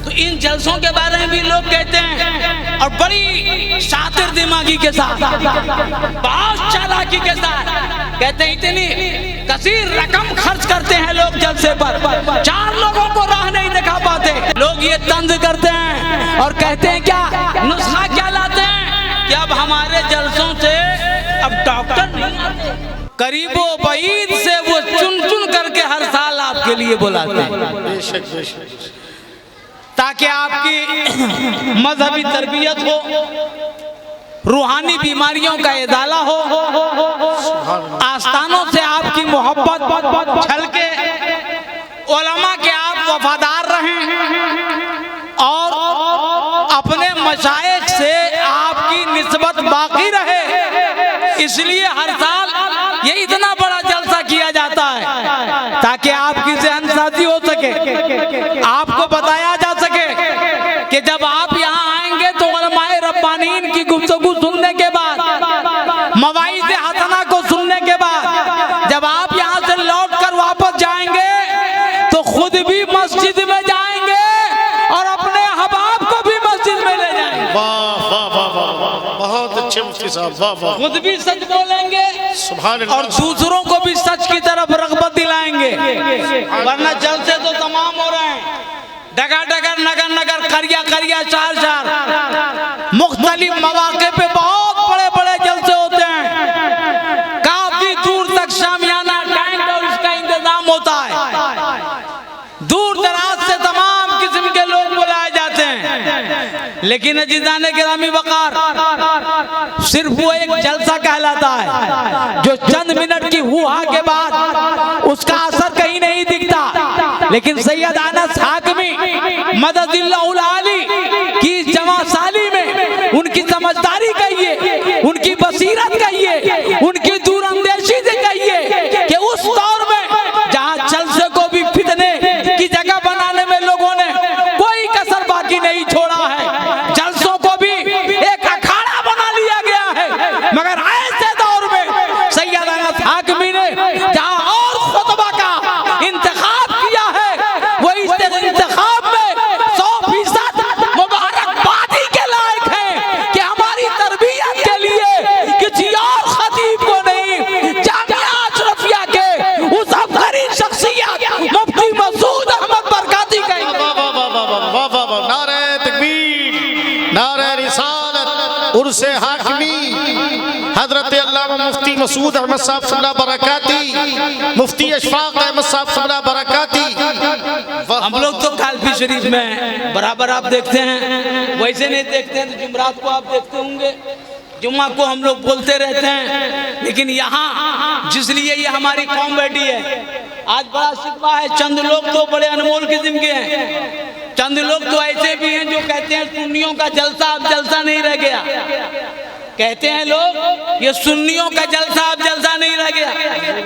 तो इन जलसों के बारे में भी लोग कहते हैं और बड़ी शातिर दिमागी के साथ, बहुत चालाकी के साथ कहते हैं। इतनी कसीर रकम खर्च करते हैं लोग जलसे पर, 4 लोगों को राह नहीं दिखा पाते। लोग ये तंज करते हैं और कहते हैं क्या नुस्खा क्या लाते हैं कि अब हमारे जलसों से अब डॉक्टर नहीं आते, करीबो बईद से वो चुन चुन करके हर साल आपके लिए बुलाते हैं ताकि आपकी मजहबी तरबियत हो, रूहानी बीमारियों का इजाला हो, आस्थानों से आपकी मोहब्बत छलके, उलमा के आप वफादार रहें और अपने मशाइख से आपकी निस्बत बाकी रहे। इसलिए हर साल ये इतना बड़ा जलसा किया जाता है ताकि आपकी ज़हनसाज़ी हो सके, आपको बताया जा सके कि जब आप यहाँ आएंगे तो उलमाए रब्बानीन की गुफ्तगू सुनने के बाद, मवाइज़ हसना को सुनने के बाद जब आप यहाँ से लौट कर वापस जाएंगे तो खुद भी मस्जिद में जाएंगे और अपने हबाब को भी मस्जिद में ले जाएंगे। वाह वाह वाह वाह, बहुत अच्छे मुफ्ती साहब, वाह वाह। खुद भी सच बोलेंगे सुभान अल्लाह, और दूसरों को भी सच की तरफ रग़बत दिलाएंगे। वरना जलसे तो तमाम हो रहे हैं, डगर डगर नगर नगर करिया करिया चार चार मुख्तलिफ मौके पे बहुत बड़े बड़े जलसे होते हैं। काफी दूर तक शामियाना टेंट और इसका इंतजाम होता है, दूर दराज से तमाम किस्म के लोग बुलाए जाते हैं। लेकिन अजीज़ाने गिरामी वक़ार सिर्फ वो एक जलसा कहलाता है जो चंद मिनट की हुआ के बाद उसका असर कहीं नहीं दिखता। लेकिन सैयद अनस हाकमी मददिल्लाहुल आली की जमा साली में उनकी समझदारी कहिए, उनकी बसीरत कहिए, उनकी दूरअंदेशी से कहिए कि उस दौर में जहाँ जलसे को भी फितने की जगह बनाने में लोगों ने कोई कसर बाकी नहीं छोड़ा है, जलसों को भी एक अखाड़ा बना लिया गया है। मगर ऐसे दौर में सैयद अनस हाकमी ने जहाँ और खुतबा का इंतखाब किया है, वो इस इंतखाब में 100% मुबारकबादी के लायक है कि हमारी तरबियत के लिए किसी और खतीब को नहीं, जामिया अशरफिया के उस अफसरी शख्सियत मुफ्ती मसूद अहमद बरकाती का। नारे तकबीर, नारे रिसालत, उर्से हाकिमी हजरत अल्लामा मुफ्ती मसूद अहमद साहब सल्ला बरकाती, मुफ्ती अशफाक अहमद साहब सल्ला बरकाती। हम लोग तो कालफी शरीफ में बराबर आप देखते हैं, वैसे नहीं देखते हैं तो जुमरात को आप देखते होंगे, जुम्मा को हम लोग बोलते रहते हैं। लेकिन यहाँ जिसलिए ये हमारी कौम बैठी है, आज बड़ा शिकवा है, चंद लोग तो बड़े अनमोल किस्म के हैं, चंद लोग तो ऐसे भी हैं जो कहते हैं सुन्नियों का जलसा अब जलसा नहीं रह गया। कहते हैं लोग ये सुन्नियों का जलसा अब जलसा नहीं रह गया।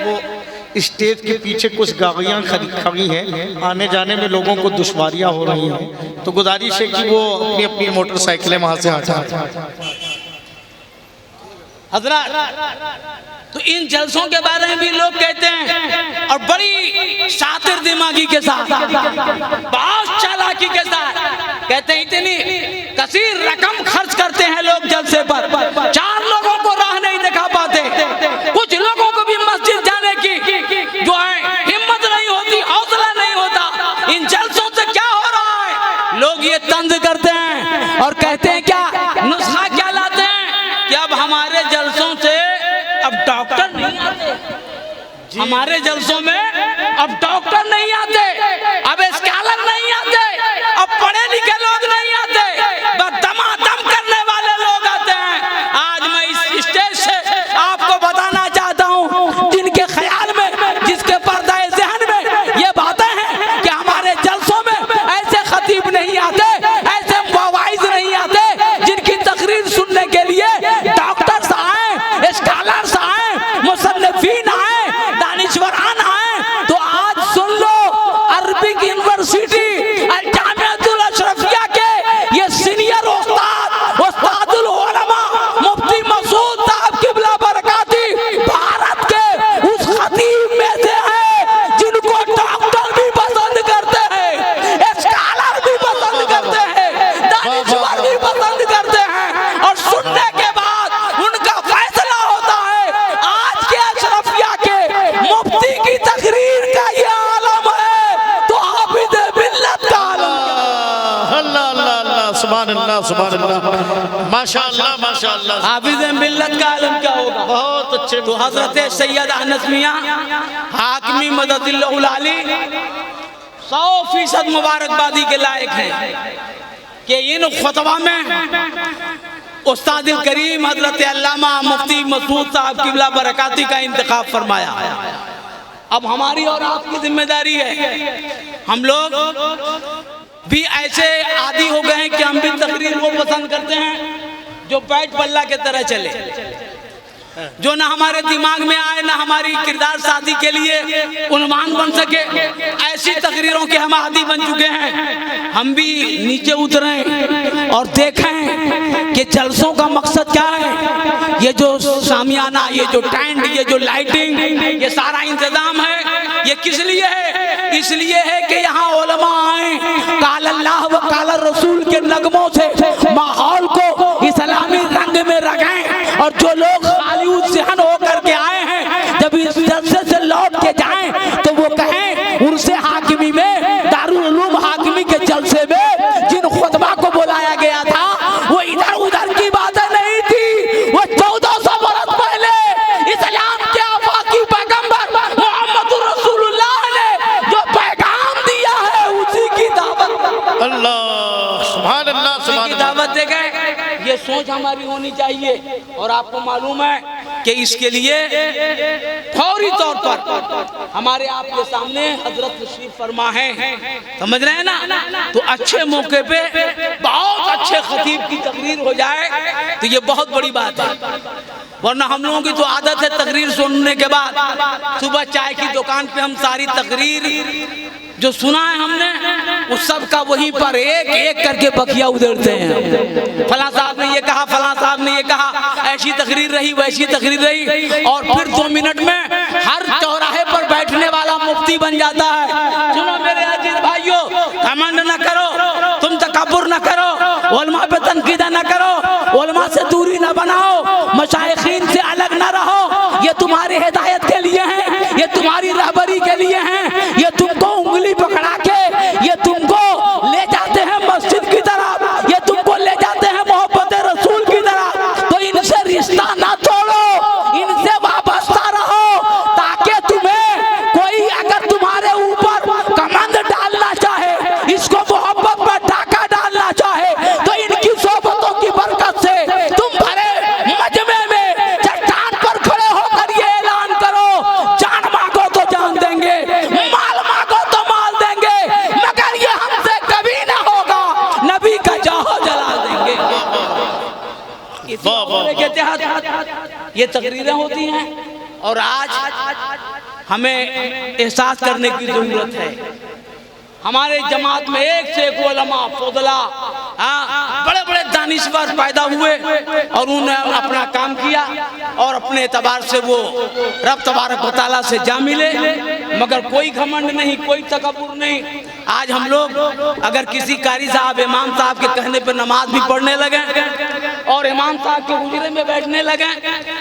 वो स्टेज के पीछे कुछ गाड़ियाँ खड़ी हैं, आने जाने में लोगों को दुश्वारियाँ हो रही हैं, तो गुजारिश है कि वो अपनी अपनी मोटरसाइकिलें वहाँ से हटा। हज़रात, तो इन जलसों के बारे में भी लोग कहते हैं और बड़ी शातिर दिमागी के साथ, बहुत चालाकी के साथ कहते हैं। इतनी कसीर रकम खर्च करते हैं लोग जलसे पर, 4 लोगों को राह नहीं दिखा पाते। कुछ लोगों को भी मस्जिद जाने की जो है हिम्मत नहीं होती, हौसला नहीं होता। इन जलसों से क्या हो रहा है? लोग ये तंज करते हैं और कहते हैं क्या नुस्खा क्या लाते हैं कि अब हमारे जलसों से अब डॉक्टर नहीं आते, हमारे जलसों में अब डॉक्टर नहीं आते, अब स्कॉलर नहीं आते, अब पढ़े लिखे लोग नहीं आते, बस दमादम करने वाले लोग आते हैं। आज मैं इस स्टेज से आपको बताना चाहता हूँ, जिनके ख्याल में, जिसके पर्दाए ज़हन में ये बातें हैं कि हमारे जलसों में ऐसे खतीब नहीं आते, ऐसे वाइज नहीं आते, जिनकी तकरीर सुनने के लिए डॉक्टर्स आए, स्कॉलर्स आए, मुसन्निफीन आए, दानिश्वरान आए। तो आज सुन लो, अरबिक यूनिवर्सिटी जामियातुल अशरफिया के ये सीनियर उस्तादुल उलमा मुफ्ती मसूद साहब क़िबला बरकाती भारत के उस खतीब में से है जिनको डॉक्टर भी पसंद करते हैं, स्कॉलर भी पसंद सुभान अल्लाह सुभान अल्लाह, माशाअल्लाह माशाअल्लाह। हाफिज मिल्लत का आलम क्या होगा? बहुत अच्छे। तो हजरत सैयद अनस मियां हाकिमी मददिल्लाहुल आली 100% मुबारकबादी के लायक हैं कि इन खुतबा में उस्ताद करीम हजरत अल्लामा मुफ्ती मसूद साहब क़िबला बरकाती का इंतखाब फरमाया। अब हमारी और आपकी जिम्मेदारी है, हम लोग भी ऐसे आदी हो गए हैं कि हम भी तकरीर को पसंद करते हैं जो बैठ बल्ला के तरह चले, जो ना हमारे दिमाग में आए ना हमारी किरदार साजी के लिए उन्वान बन सके। ऐसी तकरीरों के हम आदी बन चुके हैं। हम भी नीचे उतरें और देखें कि जलसों का मकसद क्या है। ये जो शामियाना, ये जो टेंट, ये जो लाइटिंग, ये सारा इंतजाम है, ये किस लिए है? इसलिए है कि यहाँ उलमा आए, काल अल्लाह व काल रसूल के नगमों से माहौल को इस्लामी रंग में रखें। और जो लोग खालिद जहन होकर के आए हैं, जब इस जलसे से लौट के जाएं तो वो कहें उनसे हाकिमी में, दारुल उलूम हाकिमी के जलसे में जिन खुतबा को बुलाया गया था वो इधर उधर की बातें नहीं थी। वो 1400 बरस पहले इस्लाम के आफाकी पैगंबर मोहम्मद रसूलुल्लाह ने जो पैगाम दिया है उसी की दावत, अल्लाह सुभान अल्लाह सुभान की दावत दे गए। ये सोच हमारी होनी चाहिए। और आपको मालूम है कि इसके लिए फौरी तौर पर हमारे आपके सामने हजरत तशरीफ फरमा है, समझ रहे हैं ना? तो अच्छे मौके पे बहुत अच्छे खतीब की तकरीर हो जाए तो ये बहुत बड़ी बात है। वरना हम लोगों की तो आदत है तकरीर सुनने के बाद सुबह चाय की दुकान पे हम सारी तकरीर जो सुना है हमने उस सब का वहीं पर एक एक करके बखिया उधेड़ते हैं। फलां साहब ने ये कहा, फलां साहब ने ये कहा, ऐसी तकरीर रही, वैसी तकरीर रही, और फिर 2 मिनट में हर चौराहे पर बैठने वाला मुफ्ती बन जाता है। सुनो मेरे अजीज भाइयों, घमंड न करो, तुम तकब्बुर न करो, उलमा पे तनकीदा न करो, उलमा से दूरी न बनाओ, मशाइखीन से अलग न रहो। ये तुम्हारी हिदायत के लिए है, ये तुम्हारी रहबरी के लिए है, ये तुमको उंगली पकड़ा के ये तुमको ले जाते हैं मस्जिद की तरफ, ये तुमको ले जाते हैं मोहब्बत रसूल की तरफ। तो इनसे रिश्ता ना तोड़ो, इनसे वाबस्ता रहो, ताकि तुम्हें कोई अगर तुम्हारे ऊपर कमंद डालना चाहे, इसको मोहब्बत पर डाका डालना चाहे, तो इनकी सोबतों की बरकत से तुम भरे मजमे में चट्टान पर खड़े होकर ये ऐलान करो, जान मांगो तो जान देंगे, माल मांगो तो माल देंगे, मगर ये हमसे कभी ना होगा, नबी का जाहो जला देंगे। के तहत ये तकरीरें होती हैं। और आज हमें एहसास करने की जरूरत है, हमारे जमात में एक से एक उलमा फुदला बड़े बड़े दानिशवर पैदा हुए और उन्होंने अपना काम किया और अपने एतबार से वो रब तबारक व तआला से जा मिले, मगर कोई घमंड नहीं, कोई तकब्बुर नहीं। आज हम लोग अगर किसी कारी साहब, इमाम साहब के कहने पर नमाज भी पढ़ने लगे और इमाम साहब के हुजरे में बैठने लगे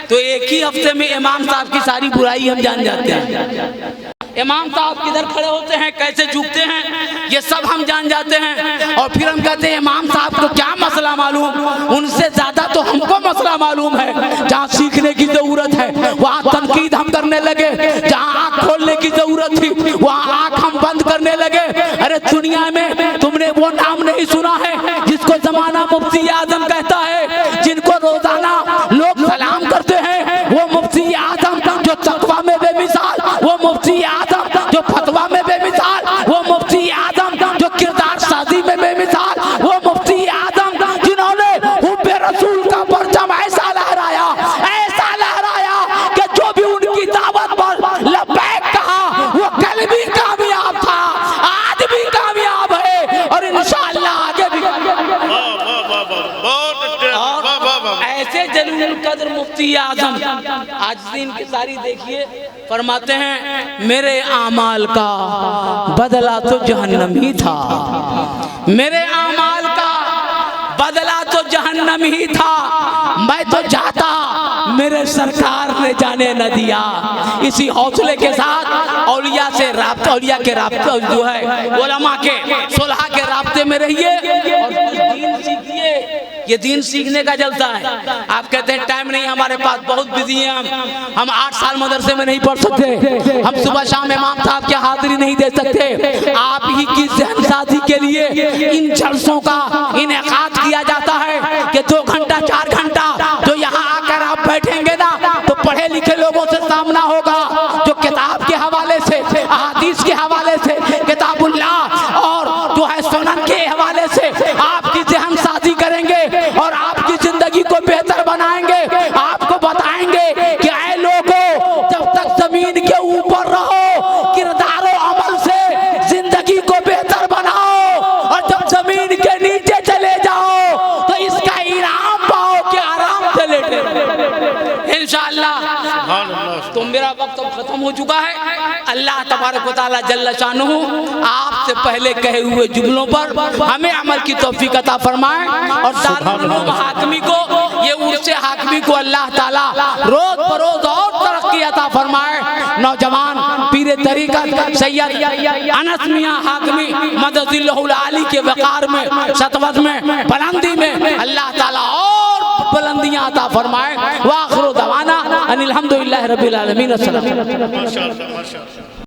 तो एक ही हफ्ते में इमाम साहब की सारी बुराई हम जान जाते हैं। इमाम साहब किधर खड़े होते हैं, कैसे झुकते हैं, ये सब हम जान जाते हैं। और फिर हम कहते हैं इमाम साहब को क्या मसला मालूम, उनसे ज्यादा तो हमको मसला मालूम है। जहाँ सीखने की जरूरत है वहाँ तनकीद हम करने लगे, जहाँ आँख खोलने की जरूरत थी वहाँ आँख हम बंद करने लगे। अरे दुनिया में तुमने वो नाम नहीं सुना है जिसको जमाना मुफ्ती आजम कहता है, जिनको रोजाना लोग सलाम करते हैं, वो मुफ्ती आजम जो तकवा में बेमिसाल, वो मुफ्ती आजम जो फतवा में बेमिसाल, वो मुफ्ती आजम जो किरदार साजी में बेमिसाल, वो मुफ्ती आजम जिन्होंने हुब्बे रसूल का परचम ऐसा लहराया कि जो भी उनकी दावत पर लब्बैक कहा वो कल भी कामयाब था, आज भी कामयाब है और इंशाअल्लाह आगे भी। ऐसे जलील कद्र मुफ्ती आजम आज दिन की सारी देखिए फरमाते हैं, मेरे आमाल का बदला तो जहन्नम ही था, मेरे आमाल का बदला तो जहन्नम ही था, मैं तो जाता मेरे सरकार ने जाने न दिया। इसी हौसले के साथ औलिया से राब्ता, औलिया के राब्ता जो है उलमा के सुलहा के राब्ते में रहिए और दीन ये दीन सीखने का जलसा है। आप कहते हैं टाइम नहीं हमारे पास, बहुत बिजी हैं हम 8 साल मदरसे में नहीं पढ़ सकते, हम सुबह शाम इमाम साहब की हाजिरी नहीं दे सकते। आप ही की जहनसाजी के लिए इन जलसों का इनेकाद किया जाता है कि 2 घंटा 4 घंटा जो यहाँ आकर आप बैठेंगे ना तो पढ़े लिखे लोगों से सामना होगा, जो किताब के हवाले से, अहादीस के हवाले से, किताबुल्लाह और जो है सुनन के हवाले से आपकी जहनसाजी करेंगे और आपकी जिंदगी को बेहतर बनाएंगे। आपको बताएंगे कि ऐ लोगों, जब तक जमीन के ऊपर रहो किरदार और अमल से जिंदगी को बेहतर बनाओ, और जब जमीन के नीचे चले जाओ तो इसका इनाम पाओ कि आराम से लेटे रहो इंशाअल्लाह। तो मेरा वक्त अब खत्म हो चुका है। अल्लाह तबारक व तआला जल्ल शानुहु आपसे पहले कहे हुए जुमलों पर हमें अमल की तौफीक अता फरमाए, और दारुल उलूम हाकिमी को, ये उर्से हाकिमी को अल्लाह ताला रोज बरोज और तरक्की अता फरमाए। नौजवान पीरे तरीक़त सैयद अनस मियां हाकिमी मददिल्लाहुल आली के वक़ार में, सतवत में, बुलंदी में अल्लाह ताला और बुलंदियां अता फरमाए। व आखिरु दवाना अनिल हम्दुलिल्लाहि रब्बिल आलमीन।